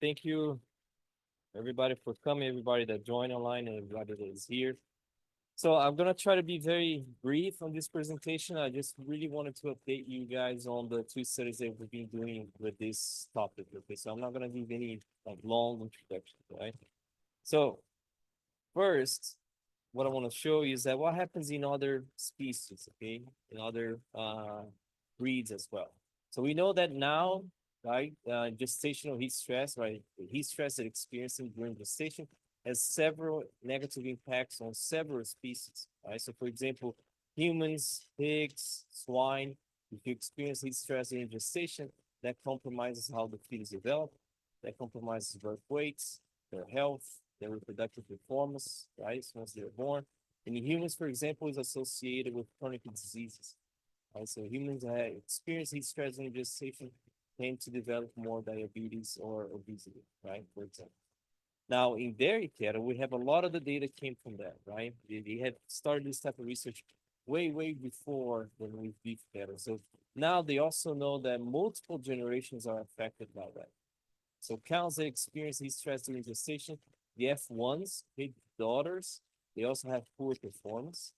Thank you, everybody, for coming, everybody that joined online, and everybody that is here. So I'm gonna try to be very brief on this presentation. I just really wanted to update you guys on the two studies that we've been doing with this topic. Okay, so I'm not gonna give any like long introduction, right? So first, what I want to show you is that what happens in other species, okay, in other breeds as well. So we know that now, right, gestational heat stress, right, the heat stress that experiencing during gestation has several negative impacts on several species, right? So for example, humans, pigs, swine, if you experience heat stress during gestation, that compromises how the fetus develop, that compromises birth weights, their health, their reproductive performance, right? So once they're born. And in humans, for example, is associated with chronic diseases. Right? So humans that experience heat stress during gestation tend to develop more diabetes or obesity, right? For example. Now, in dairy cattle, we have a lot of the data came from that, right? They had started this type of research way before than with beef cattle. So now they also know that multiple generations are affected by that. So cows that experience heat stress during gestation, the F1s, big daughters, they also have poor performance.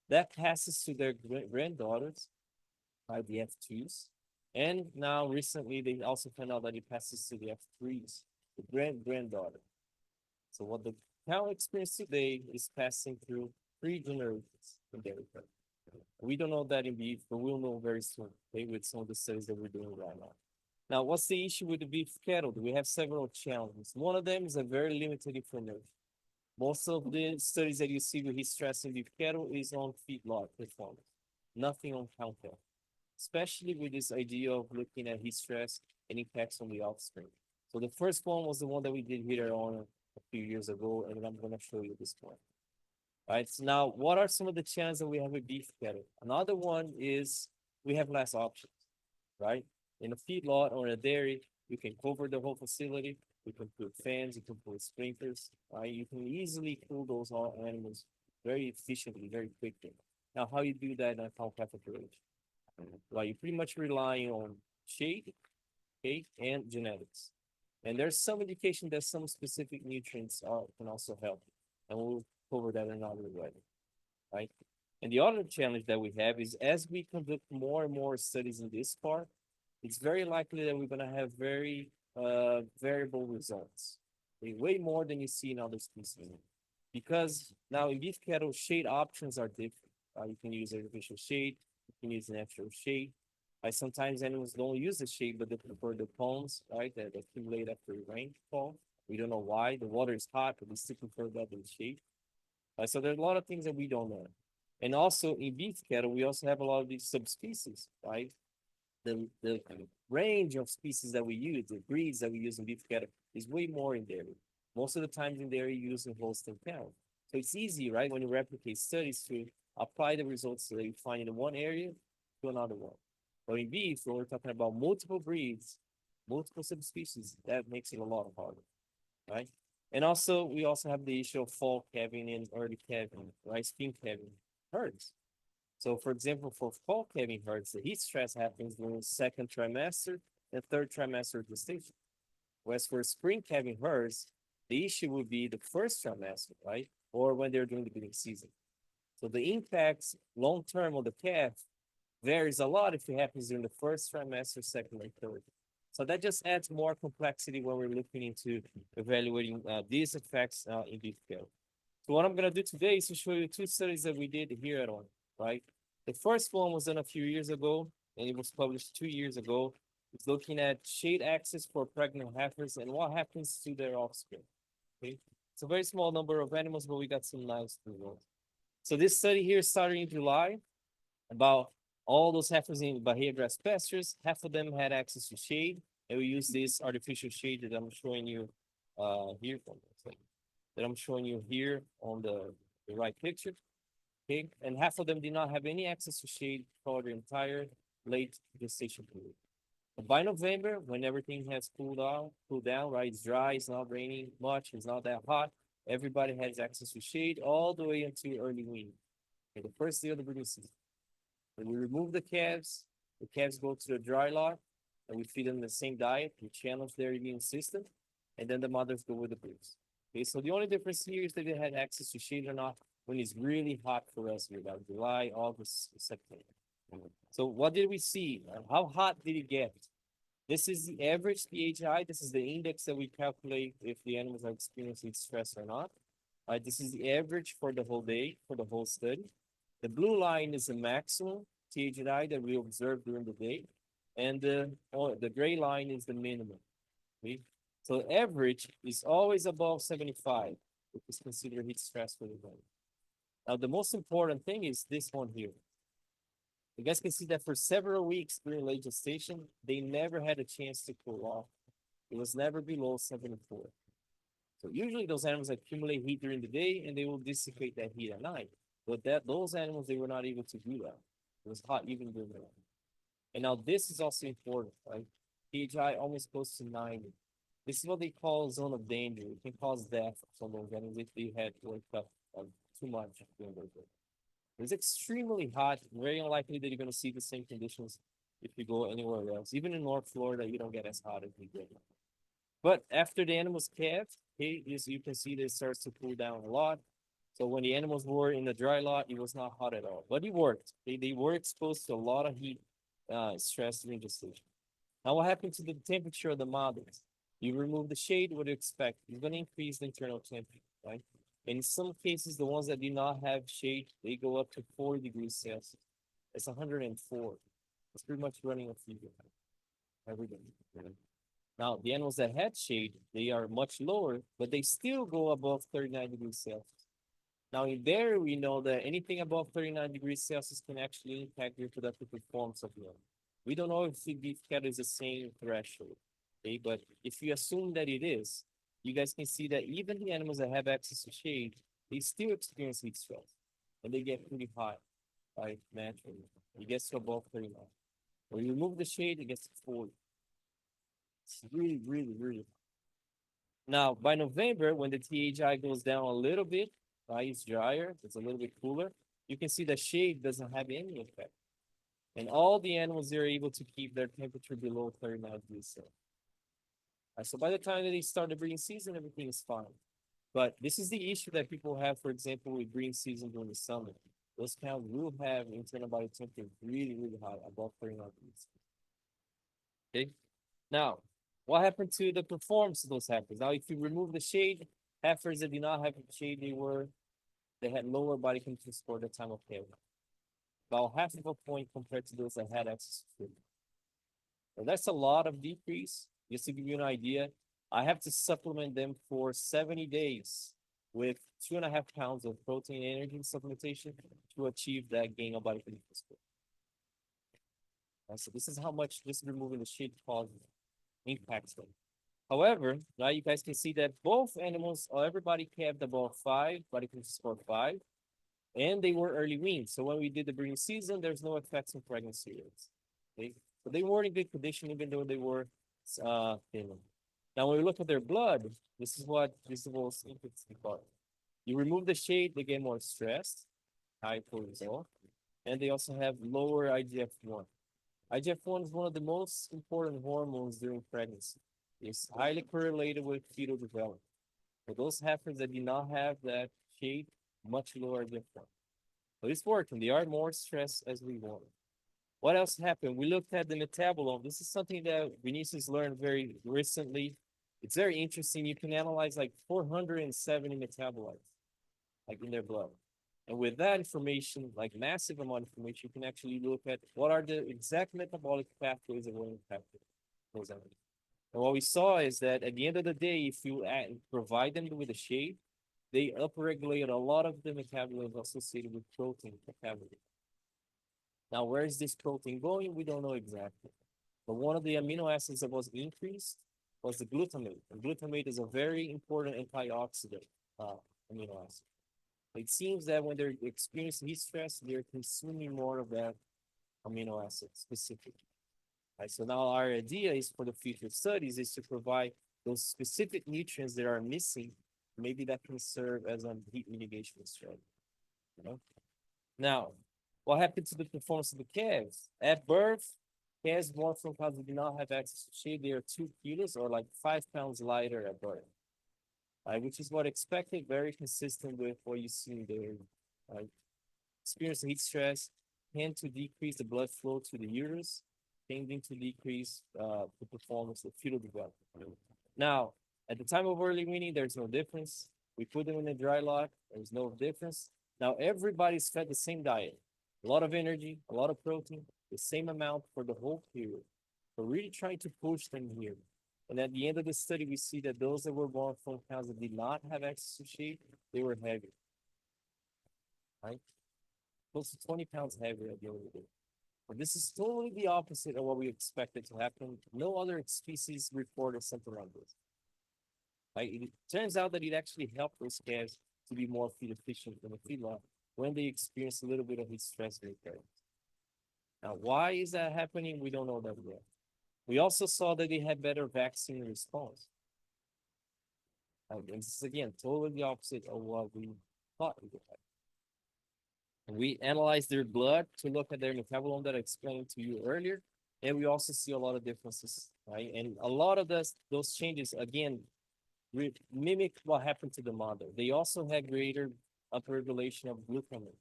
That passes to their granddaughters by the F2s. And now recently they also found out that it passes to the F3s, the granddaughter. So what the cow experience today is passing through three generations in dairy farm. We don't know that in beef, but we'll know very soon, okay, with some of the studies that we're doing right now. Now, what's the issue with the beef cattle? We have several challenges. One of them is a very limited information. Most of the studies that you see with heat stress in beef cattle is on feedlot performance, nothing on cow cattle, especially with this idea of looking at heat stress and impacts on the offspring. So the first one was the one that we did here on a few years ago, and I'm going to show you this one. All right, so now what are some of the challenges that we have with beef cattle? Another one is we have less options, right? In a feedlot or a dairy, you can cover the whole facility. You can put fans, you can put sprinklers, right? You can easily cool those all animals very efficiently, very quickly. Now, how you do that in a compact operation? Well, you pretty much rely on shade, okay, and genetics. And there's some indication that some specific nutrients can also help. And we'll cover that in another way, right? And the other challenge that we have is as we conduct more and more studies in this part, it's very likely that we're going to have very variable results, way more than you see in other species. Because now in beef cattle, shade options are different. You can use artificial shade, you can use natural shade. Sometimes animals don't use the shade, but they prefer the ponds, right, that accumulate after rainfall. We don't know why. The water is hot, but we still prefer that than shade. So there's a lot of things that we don't know. And also in beef cattle, we also have a lot of these subspecies, right? The range of species that we use, the breeds that we use in beef cattle is way more in dairy. Most of the times in dairy, you use in Holstein cow. So it's easy, right, when you replicate studies to apply the results that you find in one area to another one. But in beef, when we're talking about multiple breeds, multiple subspecies, that makes it a lot harder, right? And also, we also have the issue of fall calving and early calving, right? Spring calving herds. So, for example, for fall calving herds, the heat stress happens during the second trimester and third trimester of gestation. Whereas for spring calving herds, the issue would be the first trimester, right? Or when they're during the breeding season. So the impacts long term on the calf varies a lot if it happens during the first trimester, second, and third. So that just adds more complexity when we're looking into evaluating these effects in beef cattle. So what I'm going to do today is to show you two studies that we did here at ON, right? The first one was done a few years ago, and it was published 2 years ago. It's looking at shade access for pregnant heifers and what happens to their offspring, okay? It's a very small number of animals, but we got some nice results. So this study here started in July about all those heifers in Bahia grass pastures. Half of them had access to shade, and we use this artificial shade that I'm showing you here. That I'm showing you here on the right picture. Okay, and half of them did not have any access to shade for the entire late gestation period. But by November, when everything has cooled down, right? It's dry, it's not raining much, it's not that hot. Everybody has access to shade all the way until early weaning. Okay, the first day of the breeding season. When we remove the calves go to the dry lot, and we feed them the same diet. We challenge their immune system. and then the mothers go with the bulls. Okay, so the only difference here is that they had access to shade or not when it's really hot for us here, about July, August, September. So what did we see? How hot did it get? This is the average PHI. This is the index that we calculate if the animals are experiencing stress or not. This is the average for the whole day, for the whole study. The blue line is the maximum THI that we observed during the day, and the gray line is the minimum. Okay? So average is always above 75, which is considered heat stress for the body. Now, the most important thing is this one here. You guys can see that for several weeks during late gestation, they never had a chance to cool off. It was never below 74. So usually those animals accumulate heat during the day and they will dissipate that heat at night. But those animals, they were not able to do that. It was hot even during the night. And now this is also important, right? PHI almost close to 90. This is what they call zone of danger. It can cause death for those animals if they had worked up too much during the day. It's extremely hot. Very unlikely that you're going to see the same conditions if you go anywhere else. Even in North Florida, you don't get as hot as we get. But after the animals calved, okay, you can see that it starts to cool down a lot. So when the animals were in the dry lot, it was not hot at all. But it worked. They were exposed to a lot of heat stress during gestation. Now, what happened to the temperature of the mothers? You remove the shade, what do you expect? You're going to increase the internal temperature, right? In some cases, the ones that do not have shade, they go up to 4 degrees Celsius. It's 104. It's pretty much running a fever every day. Now, the animals that had shade, they are much lower, but they still go above 39 degrees Celsius. Now, in there, we know that anything above 39 degrees Celsius can actually impact the reproductive performance of the animal. We don't know if the beef cattle is the same threshold, okay? But if you assume that it is, you guys can see that even the animals that have access to shade, they still experience heat stress, and they get pretty hot, right, naturally. It gets to above 39. When you remove the shade, it gets to 40. It's really, really, really hot. Now, by November, when the THI goes down a little bit, right, it's drier, it's a little bit cooler, you can see the shade doesn't have any effect. And all the animals, they're able to keep their temperature below 39 degrees Celsius. So by the time that they start the breeding season, everything is fine. But this is the issue that people have, for example, with breeding season during the summer. Those cows will have internal body temperature really, really high, above 39 degrees. Okay. Now, what happened to the performance of those heifers? Now, if you remove the shade, heifers that did not have shade, they had lower body temperature score at the time of calving. About half of a point compared to those that had access to food. So that's a lot of decrease. Just to give you an idea, I have to supplement them for 70 days with 2.5 pounds of protein and energy supplementation to achieve that gain of body temperature score. So this is how much just removing the shade causes impacts them. However, now you guys can see that both animals, everybody calved above 5, body temperature score 5, and they were early weaned. So when we did the breeding season, there's no effects on pregnancy rates. Okay, so they were in good condition even though they were thin. Now, when we look at their blood, this is the most interesting part. You remove the shade, they get more stressed, high cortisol, and they also have lower IGF-1. IGF-1 is one of the most important hormones during pregnancy. It's highly correlated with fetal development. For those heifers that do not have that shade, much lower IGF-1. So it's working. They are more stressed as we want. What else happened? We looked at the metabolome. This is something that Vinicius learned very recently. It's very interesting. You can analyze like 470 metabolites, like in their blood. And with that information, like massive amount of information, you can actually look at what are the exact metabolic pathways that will impact those animals. And what we saw is that at the end of the day, if you provide them with a shade, they upregulate a lot of the metabolism associated with protein metabolism. Now, where is this protein going? We don't know exactly. But one of the amino acids that was increased was the glutamate. And glutamate is a very important antioxidant amino acid. It seems that when they're experiencing heat stress, they're consuming more of that amino acid specifically. Right, so now our idea is for the future studies is to provide those specific nutrients that are missing. Maybe that can serve as a heat mitigation strategy. You know? Now, what happened to the performance of the calves? At birth, calves born from cows that do not have access to shade, they are 2 kilos or like 5 pounds lighter at birth. Right, which is what expected, very consistent with what you see there. Right? Experience heat stress tend to decrease the blood flow to the uterus, tending to decrease the performance of fetal development. Now, at the time of early weaning, there's no difference. We put them in a dry lock, there's no difference. Now, everybody's fed the same diet, a lot of energy, a lot of protein, the same amount for the whole period. We're really trying to push them here. And at the end of the study, we see that those that were born from cows that did not have access to shade, they were heavy, right? Close to 20 pounds heavier at the end of the day. But this is totally the opposite of what we expected to happen. No other species reported something like this. Right? It turns out that it actually helped those calves to be more feed efficient than the feedlot when they experience a little bit of heat stress rate there. Now, why is that happening? We don't know that yet. We also saw that they had better vaccine response. And this is, again, totally the opposite of what we thought we would have. And we analyzed their blood to look at their metabolome that I explained to you earlier. And we also see a lot of differences, right? And a lot of those changes, again, mimic what happened to the mother. They also had greater upregulation of glutamate.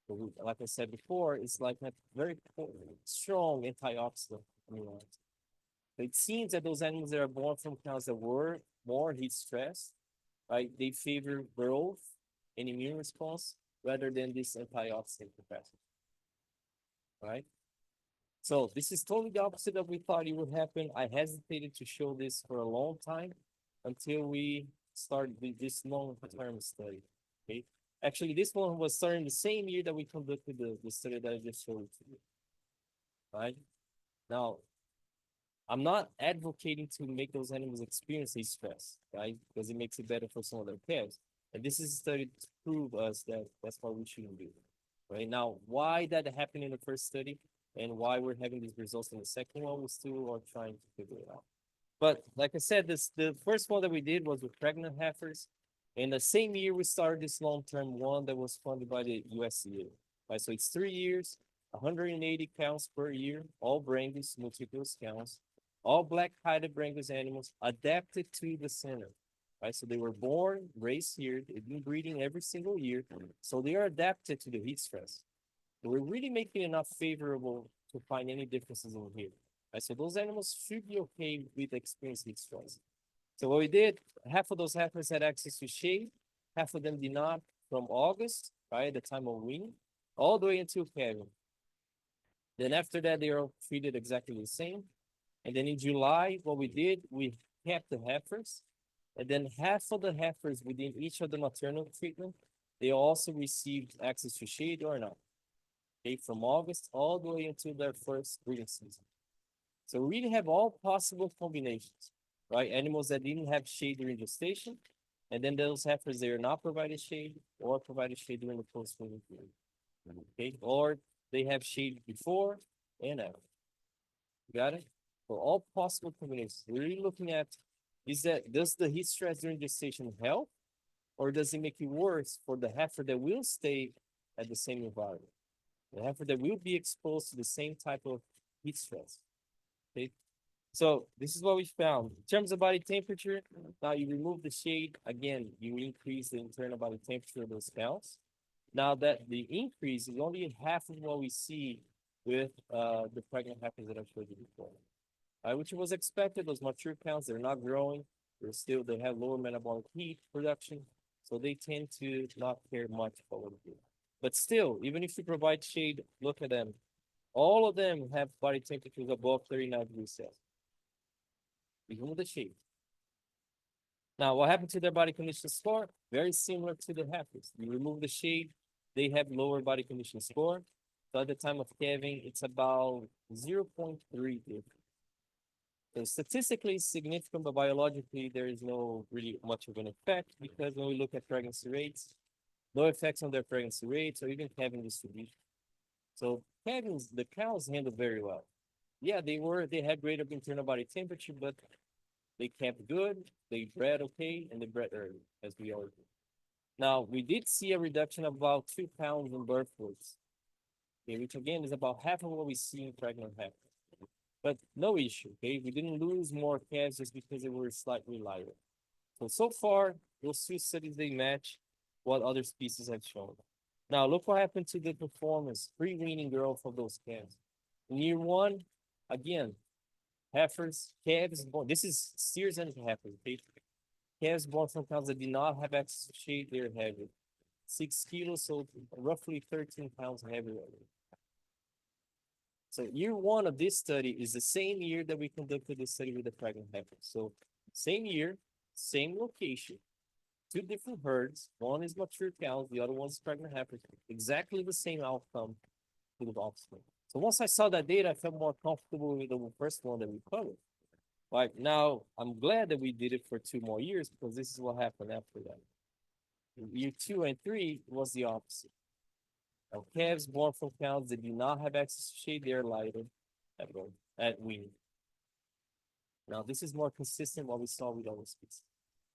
So like I said before, it's like a very strong antioxidant. It seems that those animals that are born from cows that were more heat stressed, right? They favor growth and immune response rather than this antioxidant capacity, right? So this is totally the opposite of what we thought it would happen. I hesitated to show this for a long time until we started this long-term study, okay? Actually, this one was starting the same year that we conducted the study that I just showed to you, right? Now, I'm not advocating to make those animals experience heat stress, right? Because it makes it better for some of their calves. And this is a study to prove us that that's what we shouldn't do, right? Now, why that happened in the first study and why we're having these results in the second one, we still are trying to figure it out. But like I said, the first one that we did was with pregnant heifers. In the same year, we started this long-term one that was funded by the USDA, right? So it's 3 years, 180 cows per year, all Brangus, multiculus cows, all black-hided Brangus animals adapted to the center, right? So they were born, raised here, they've been breeding every single year, so they are adapted to the heat stress. So we're really making it enough favorable to find any differences in here, right? So those animals should be okay with experiencing heat stress. So what we did, half of those heifers had access to shade, half of them did not from August, right, the time of weaning, all the way until calving. Then after that, they are treated exactly the same. And then in July, what we did, we kept the heifers. And then half of the heifers within each of the maternal treatment, they also received access to shade or not. Okay, from August all the way until their first breeding season. So we really have all possible combinations, right? Animals that didn't have shade during gestation, and then those heifers that are not provided shade or provided shade during the post-weaning period. Okay, or they have shade before and after. Got it? For all possible combinations, we're really looking at does the heat stress during gestation help, or does it make it worse for the heifer that will stay at the same environment? The heifer that will be exposed to the same type of heat stress. Okay. So this is what we found. In terms of body temperature, now you remove the shade, again, you increase the internal body temperature of those cows. Now that the increase is only half of what we see with the pregnant heifers that I showed you before. Which was expected, those mature cows, they're not growing, they have lower metabolic heat production, so they tend to not care much about what they do. But still, even if you provide shade, look at them. All of them have body temperatures above 39 degrees Celsius. Remove the shade. Now, what happened to their body condition score? Very similar to the heifers. You remove the shade, they have lower body condition score. So at the time of calving, it's about 0.3 difference. So statistically significant, but biologically, there is no really much of an effect because when we look at pregnancy rates, no effects on their pregnancy rates or even calving distribution. So calvings, the cows handle very well. Yeah, they had greater internal body temperature, but they kept good, they bred okay, and they bred early, as we always do. Now, we did see a reduction of about 2 pounds in birth weights, okay, which again is about half of what we see in pregnant heifers. but no issue, okay? We didn't lose more calves just because they were slightly lighter. So far, those two studies, they match what other species have shown. Now, look what happened to the performance, pre-weaning growth of those calves. In year one, again, heifers, calves born, this is steers and heifers, okay? Calves born from cows that did not have access to shade, they're heavy. 6 kilos, so roughly 13 pounds heavier. So year one of this study is the same year that we conducted this study with the pregnant heifers. So same year, same location, two different herds. One is mature cows, the other one is pregnant heifers. Exactly the same outcome to the offspring. So once I saw that data, I felt more comfortable with the first one that we covered. Right now, I'm glad that we did it for 2 more years because this is what happened after that. In year 2 and 3 was the opposite. Now, calves born from cows that do not have access to shade, they're lighter at weaning. Now, this is more consistent what we saw with other species.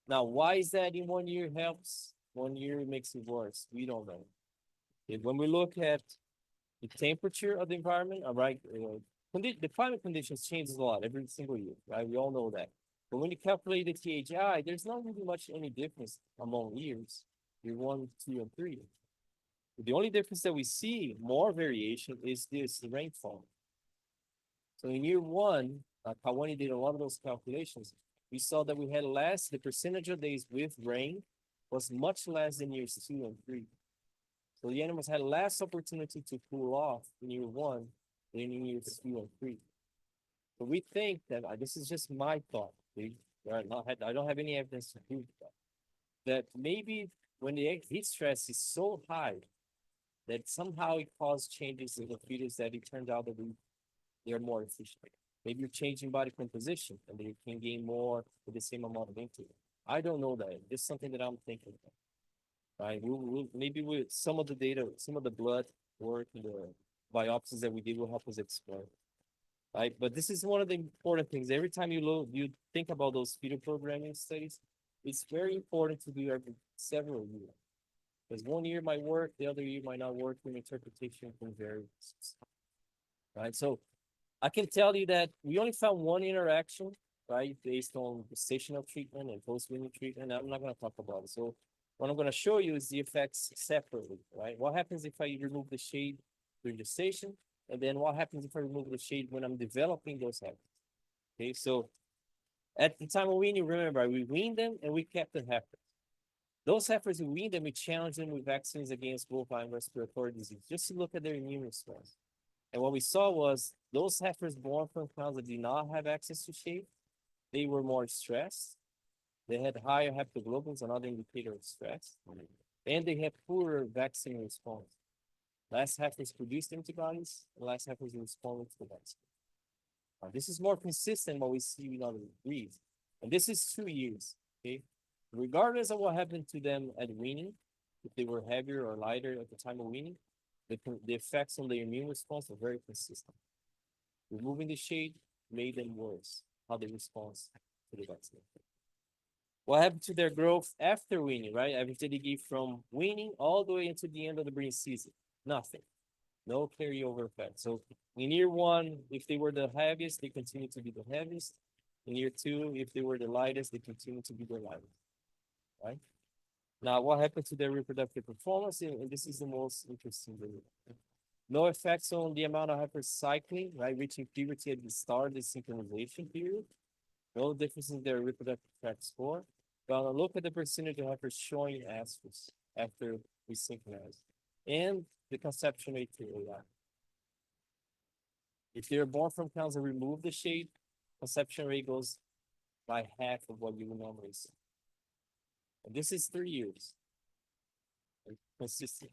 Now, why is that in 1 year helps? 1 year makes it worse. We don't know. When we look at the temperature of the environment, all right, the climate conditions changes a lot every single year, right? We all know that. But when you calculate the THI, there's not really much any difference among years, year 1, 2, and 3. The only difference that we see, more variation, is this rainfall. So in year 1, Kawani did a lot of those calculations. We saw that we had less, the percentage of days with rain was much less than years 2 and 3. So the animals had less opportunity to cool off in year 1 than in years 2 and 3. So we think that, this is just my thought, I don't have any evidence to prove that maybe when the heat stress is so high, that somehow it caused changes in the fetus that it turned out that they're more efficient. Maybe you're changing body composition and they can gain more with the same amount of intake. I don't know that. It's something that I'm thinking about. Right? Maybe with some of the data, some of the blood work and the biopsies that we did will help us explore. Right? But this is one of the important things. Every time you think about those fetal programming studies, it's very important to do every several years. Because 1 year might work, the other year might not work, and interpretation can vary. Right? So I can tell you that we only found one interaction, right, based on the stational treatment and post-weaning treatment. I'm not going to talk about it. So what I'm going to show you is the effects separately, right? What happens if I remove the shade during gestation? And then what happens if I remove the shade when I'm developing those heifers? Okay, so at the time of weaning, remember, we weaned them and we kept the heifers. Those heifers, we weaned them, we challenged them with vaccines against bovine respiratory disease, just to look at their immune response. And what we saw was those heifers born from cows that did not have access to shade, they were more stressed. They had higher haptoglobins, another indicator of stress, and they had poorer vaccine response. Less heifers produced antibodies, and less heifers responded to the vaccine. This is more consistent what we see in other breeds. And this is 2 years, okay? Regardless of what happened to them at weaning, if they were heavier or lighter at the time of weaning, the effects on their immune response are very consistent. Removing the shade made them worse, how they respond to the vaccine. What happened to their growth after weaning, right? After they gave from weaning all the way into the end of the breeding season, nothing. No carryover effect. So in year 1, if they were the heaviest, they continue to be the heaviest. In year 2, if they were the lightest, they continue to be the lightest, right? Now, what happened to their reproductive performance? And this is the most interesting thing. No effects on the amount of hypercycling, right? Reaching puberty at the start of the synchronization period. No difference in their reproductive tract score. But look at the percentage of heifers showing estrus after we synchronize. And the conception rate to AI. If they're born from cows and remove the shade, conception rate goes by half of what you would normally see. And this is 3 years. Consistent.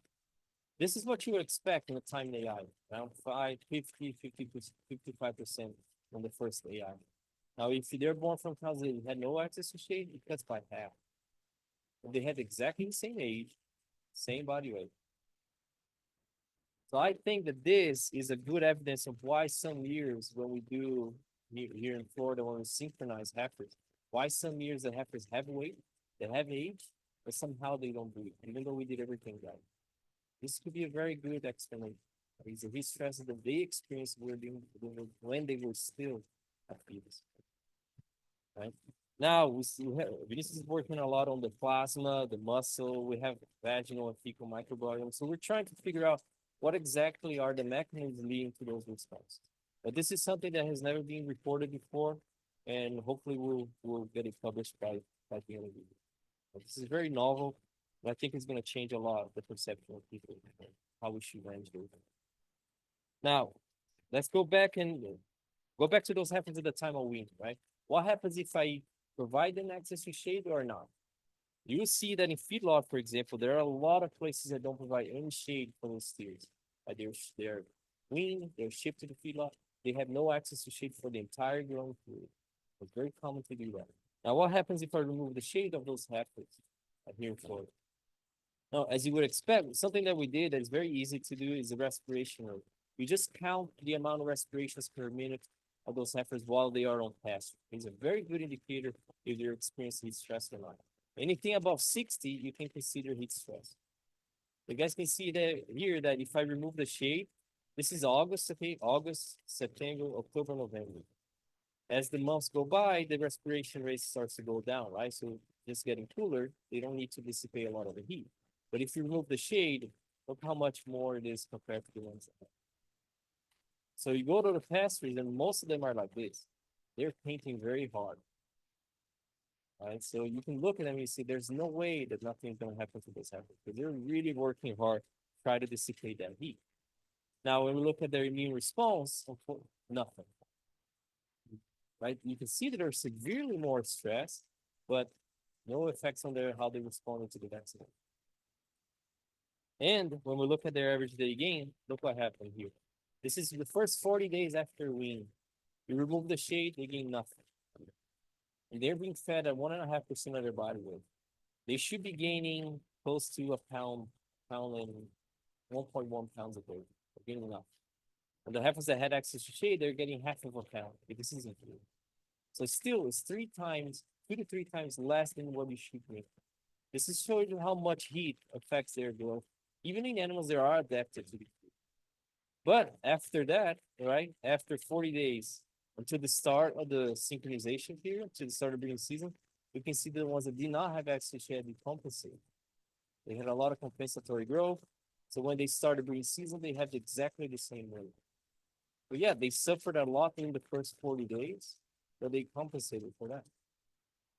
This is what you would expect in the time AI, around 55% on the first AI. Now, if they're born from cows that had no access to shade, it cuts by half. And they have exactly the same age, same body weight. So I think that this is a good evidence of why some years when we do here in Florida, when we synchronize heifers, why some years the heifers have weight, they have age, but somehow they don't breed, even though we did everything right. This could be a very good explanation. It's a heat stress that they experienced when they were still at fetus, right? Now we have, Vinicius is working a lot on the plasma, the muscle. We have vaginal and fecal microbiome. So we're trying to figure out what exactly are the mechanisms leading to those responses. But this is something that has never been reported before, and hopefully we'll get it published by the end of the year. But this is very novel, and I think it's going to change a lot of the perception of people and how we should manage those. Now, let's go back to those happens at the time of weaning, right? What happens if I provide them access to shade or not? You see that in feedlot, for example, there are a lot of places that don't provide any shade for those steers. They're weaned, they're shipped to the feedlot. They have no access to shade for the entire growing period. It's very common to do that. Now, what happens if I remove the shade of those heifers here in Florida? Now, as you would expect, something that we did that is very easy to do is the respiration rate. We just count the amount of respirations per minute of those heifers while they are on pasture. It's a very good indicator if they're experiencing heat stress or not. Anything above 60, you can consider heat stress. You guys can see that here that if I remove the shade, this is August, okay? August, September, October, November. As the months go by, the respiration rate starts to go down, right? So just getting cooler, they don't need to dissipate a lot of the heat. But if you remove the shade, look how much more it is compared to the ones. So you go to the pastures, and most of them are like this. They're painting very hard. Right? So you can look at them and you see there's no way that nothing's going to happen to this heifer because they're really working hard to try to dissipate that heat. Now, when we look at their immune response, nothing. Right? You can see that they're severely more stressed, but no effects on how they responded to the vaccine. And when we look at their average day gain, look what happened here. This is the first 40 days after wean. You remove the shade, they gain nothing. And they're being fed at 1.5% of their body weight. They should be gaining close to a pound and 1.1 pounds a day. They're getting enough. And the heifers that had access to shade, they're getting half of a pound. This isn't true. So still, it's 2 to 3 times less than what you should make. This is showing you how much heat affects their growth, even in animals that are adapted to the heat. But after that, right, after 40 days, until the start of the synchronization period, to the start of breeding season, we can see the ones that did not have access to shade compensate. They had a lot of compensatory growth. So when they started breeding season, they had exactly the same rate. But yeah, they suffered a lot in the first 40 days, but they compensated for that.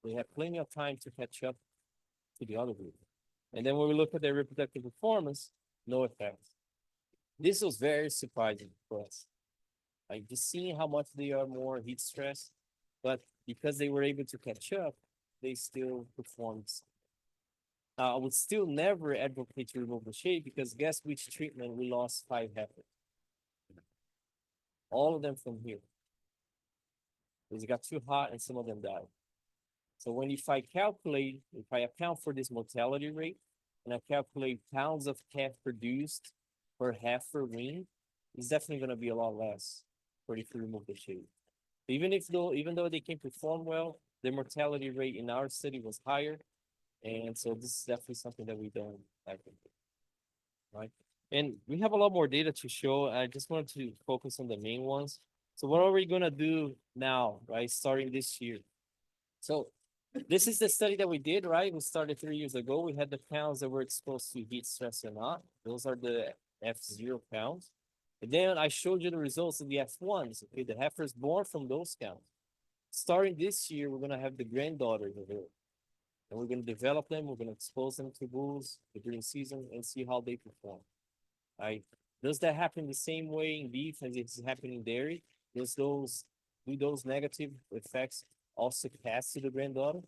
They had plenty of time to catch up to the other group. And then when we look at their reproductive performance, no effect. This was very surprising for us. Like just seeing how much they are more heat stressed, but because they were able to catch up, they still performed. I would still never advocate to remove the shade because guess which treatment we lost 5 heifers. All of them from here. Because it got too hot and some of them died. So if I account for this mortality rate, and I calculate pounds of calf produced per heifer wean, it's definitely going to be a lot less if you remove the shade. Even though they can perform well, the mortality rate in our city was higher, and so this is definitely something that we don't like. Right? And we have a lot more data to show. I just wanted to focus on the main ones. So what are we gonna do now, right? Starting this year. So this is the study that we did, right? We started 3 years ago. We had the cows that were exposed to heat stress or not. Those are the F0 cows. And then I showed you the results of the F1s, okay, the heifers born from those cows. Starting this year, we're gonna have the granddaughters of it. And we're gonna develop them, we're gonna expose them to bulls during season and see how they perform. Right? Does that happen the same way in beef as it's happening in dairy? Do those negative effects also pass to the granddaughter?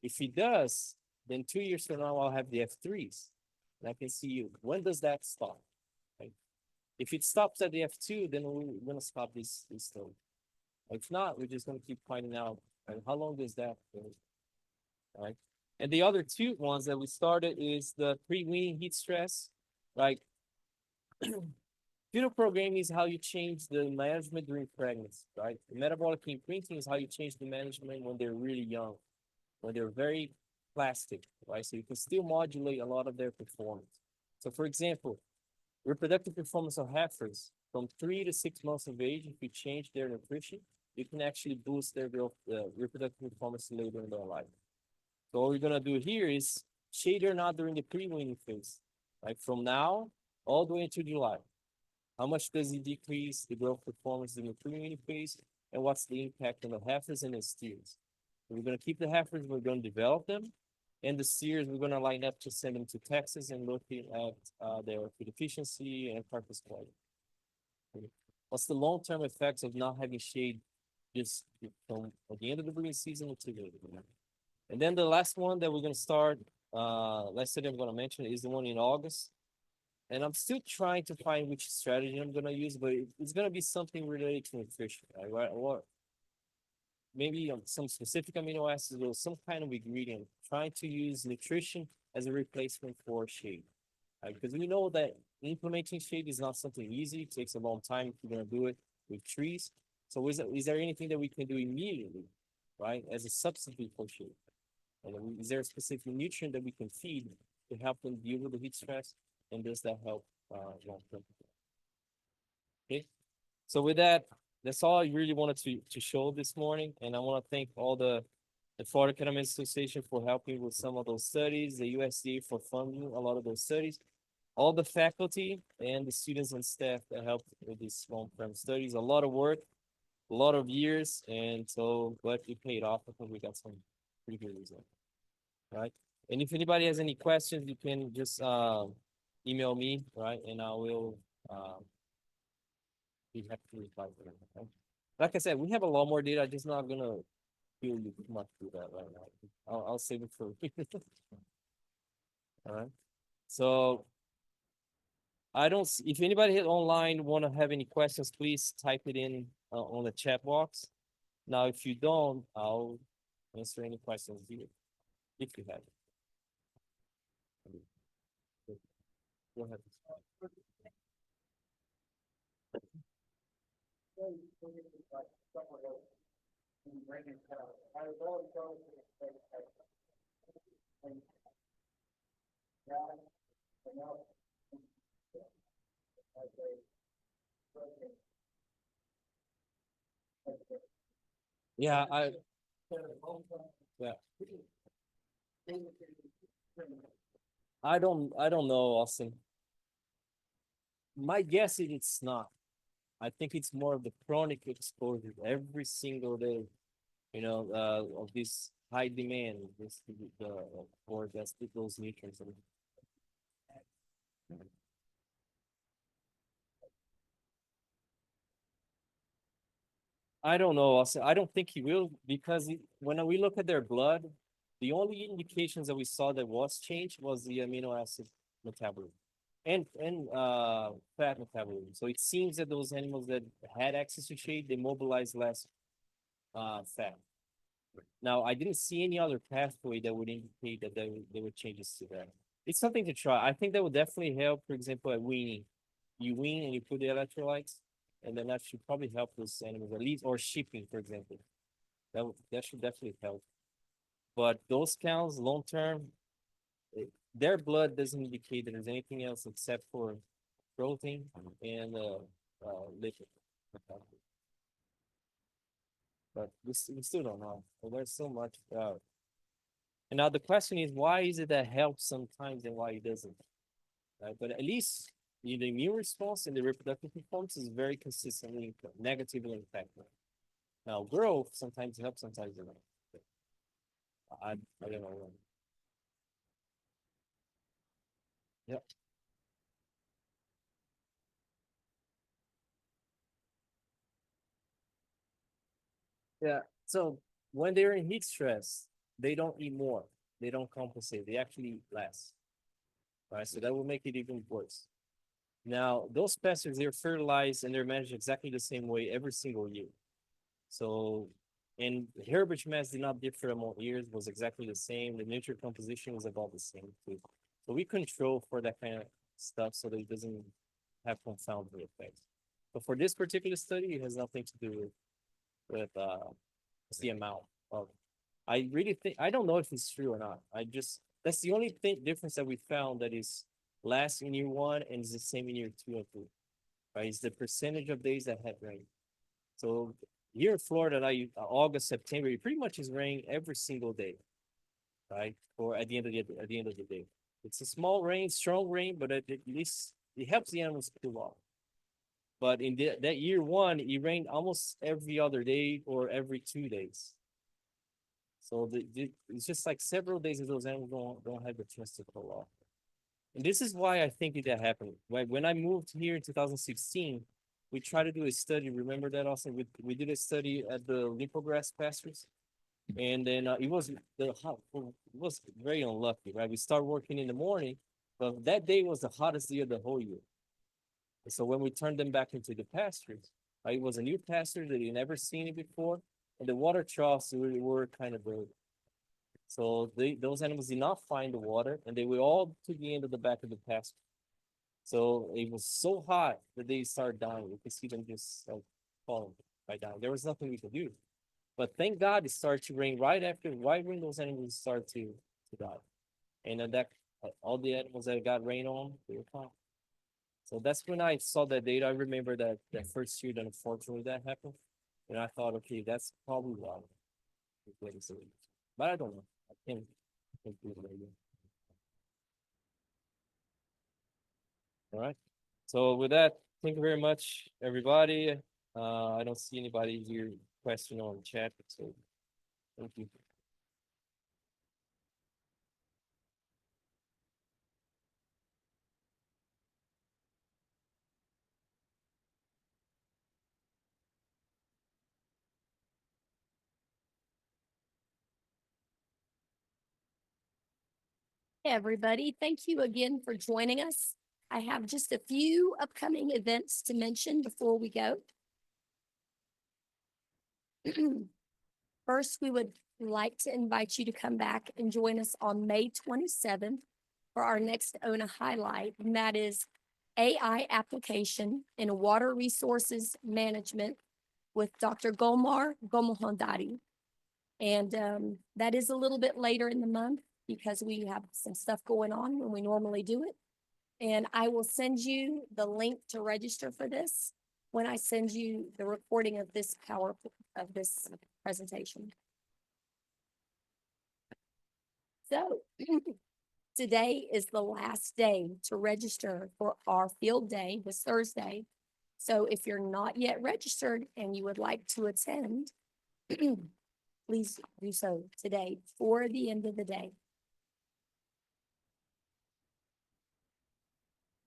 If it does, then 2 years from now I'll have the F3s. And I can see you. When does that stop? Right? If it stops at the F2, then we're gonna stop this study. If not, we're just gonna keep finding out, right? How long does that go? Right? And the other 2 ones that we started is the pre-weaning heat stress. Like fetal programming is how you change the management during pregnancy, right? The metabolic imprinting is how you change the management when they're really young, when they're very plastic, right? So you can still modulate a lot of their performance. So for example, reproductive performance of heifers from 3 to 6 months of age, if you change their nutrition, you can actually boost their growth, reproductive performance later in their life. So what we're gonna do here is shade or not during the pre-weaning phase, like from now all the way into July. How much does it decrease the growth performance in the pre-weaning phase, and what's the impact on the heifers and the steers? So we're gonna keep the heifers, we're gonna develop them, and the steers we're gonna line up to send them to Texas and looking at their food efficiency and carcass quality. What's the long-term effects of not having shade just from at the end of the breeding season to the and then the last one that we're gonna start, last study I'm gonna mention is the one in August. And I'm still trying to find which strategy I'm gonna use, but it's gonna be something related to nutrition, right? Or maybe some specific amino acids or some kind of ingredient, trying to use nutrition as a replacement for shade. Right? Because we know that implementing shade is not something easy. It takes a long time if you're gonna do it with trees. So is there anything that we can do immediately, right, as a substitute for shade? And is there a specific nutrient that we can feed to help them deal with the heat stress? And does that help long term? Okay. So with that, that's all I really wanted to show this morning. And I want to thank all the Florida Academic Association for helping with some of those studies, the USDA for funding a lot of those studies, all the faculty and the students and staff that helped with these long-term studies. A lot of work, a lot of years, and so but it paid off. I think we got some pretty good results. Right. And if anybody has any questions, you can just email me, right? And I will be happy to reply to them. Okay? Like I said, we have a lot more data. I'm just not gonna feel you too much through that right now. I'll save it for all right. So I don't. If anybody online want to have any questions, please type it in on the chat box. Now, if you don't, I'll answer any questions here if you have. Go ahead. Yeah, yeah. I don't know, Austin. My guess is it's not. I think it's more of the chronic exposure every single day, of this high demand, this for just those nutrients. I don't know, Austin. I don't think he will because when we look at their blood, the only indications that we saw that was changed was the amino acid metabolism and fat metabolism. So it seems that those animals that had access to shade, they mobilized less fat. Now, I didn't see any other pathway that would indicate that there were changes to that. It's something to try. I think that would definitely help, for example, at weaning. You wean and you put the electrolytes, and then that should probably help those animals at least, or shipping, for example. That should definitely help. But those cows, long term, their blood doesn't indicate that there's anything else except for protein and lipid. But we still don't know. So there's so much. And now the question is, why is it that helps sometimes and why it doesn't? Right? But at least the immune response and the reproductive performance is very consistently negatively impacted. Now, growth sometimes helps, sometimes it doesn't. I don't know. Yep. Yeah. So when they're in heat stress, they don't eat more. They don't compensate. They actually eat less. Right. So that will make it even worse. Now, those pesticides, they're fertilized and they're managed exactly the same way every single year. So, and herbage mass did not differ among years, was exactly the same. The nutrient composition was about the same too. So we control for that kind of stuff so that it doesn't have confounding effects. But for this particular study, it has nothing to do with the amount of. I really think I don't know if it's true or not. That's the only thing difference that we found that is last in year 1 and it's the same in year 2 and 3, right? It's the percentage of days that had rain. So here in Florida, like August, September, it pretty much is rain every single day, right? Or at the end of the day, it's a small rain, strong rain, but at least it helps the animals cool off. But in that year 1, it rained almost every other day or every 2 days. So it's just like several days of those animals don't have the chance to cool off. And this is why I think that happened. When I moved here in 2016, we tried to do a study. Remember that, Austin? We did a study at the Limpo grass pastures, and then it was very unlucky, right? We started working in the morning, but that day was the hottest day of the whole year. So when we turned them back into the pastures, it was a new pasture that you never seen it before, and the water troughs were kind of dirty. So those animals did not find the water, and they were all to the end of the back of the pasture. So it was so hot that they started dying. You could see them just like falling right down. There was nothing we could do. But thank God it started to rain right when those animals started to die. And then all the animals that got rain on, they were fine. So that's when I saw that data. I remember that first year that unfortunately that happened. And I thought, okay, that's probably why. But I don't know. I can't do it right now. All right. So with that, thank you very much, everybody. I don't see anybody here question on the chat, so thank you. Hey, everybody. Thank you again for joining us. I have just a few upcoming events to mention before we go. First, we would like to invite you to come back and join us on May 27th for our next Ona Highlight, and that is AI application in water resources management with Dr. Golmar Gomohandari. And that is a little bit later in the month because we have some stuff going on when we normally do it. And I will send you the link to register for this when I send you the recording of this presentation. So today is the last day to register for our field day this Thursday. So if you're not yet registered and you would like to attend, please do so today before the end of the day.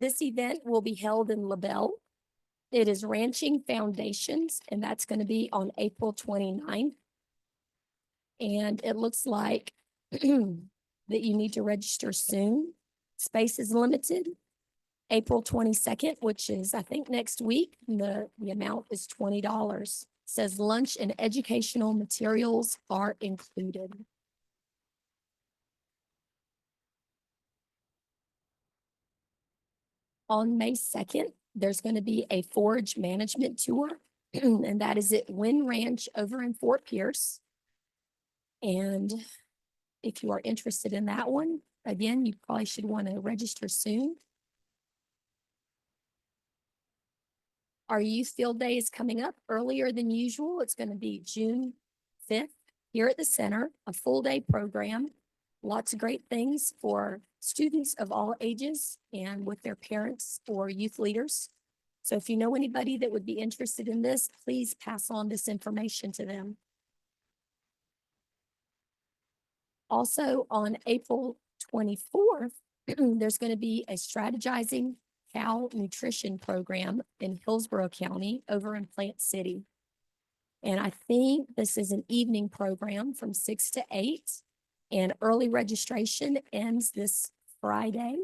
This event will be held in LaBelle. It is Ranching Foundations, and that's going to be on April 29th. And it looks like that you need to register soon. Space is limited. April 22nd, which is, I think, next week, the amount is $20. It says lunch and educational materials are included. On May 2nd, there's going to be a forage management tour, and that is at Wynn Ranch over in Fort Pierce. And if you are interested in that one, again, you probably should want to register soon. Our youth field day is coming up earlier than usual. It's going to be June 5th here at the center, a full day program. Lots of great things for students of all ages and with their parents or youth leaders. So if you know anybody that would be interested in this, please pass on this information to them. Also on April 24th, there's going to be a strategizing cow nutrition program in Hillsborough County over in Plant City. And I think this is an evening program from 6 to 8. And early registration ends this Friday,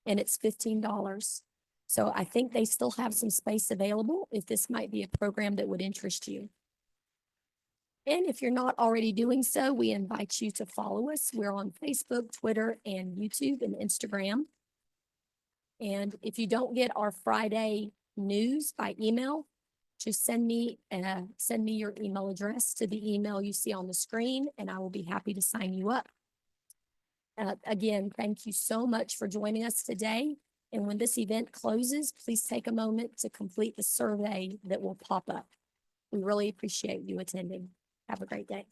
and it's $15. So I think they still have some space available if this might be a program that would interest you. And if you're not already doing so, we invite you to follow us. We're on Facebook, Twitter, and YouTube and Instagram. And if you don't get our Friday news by email, just send me your email address to the email you see on the screen, and I will be happy to sign you up. Again, thank you so much for joining us today. And when this event closes, please take a moment to complete the survey that will pop up. We really appreciate you attending. Have a great day.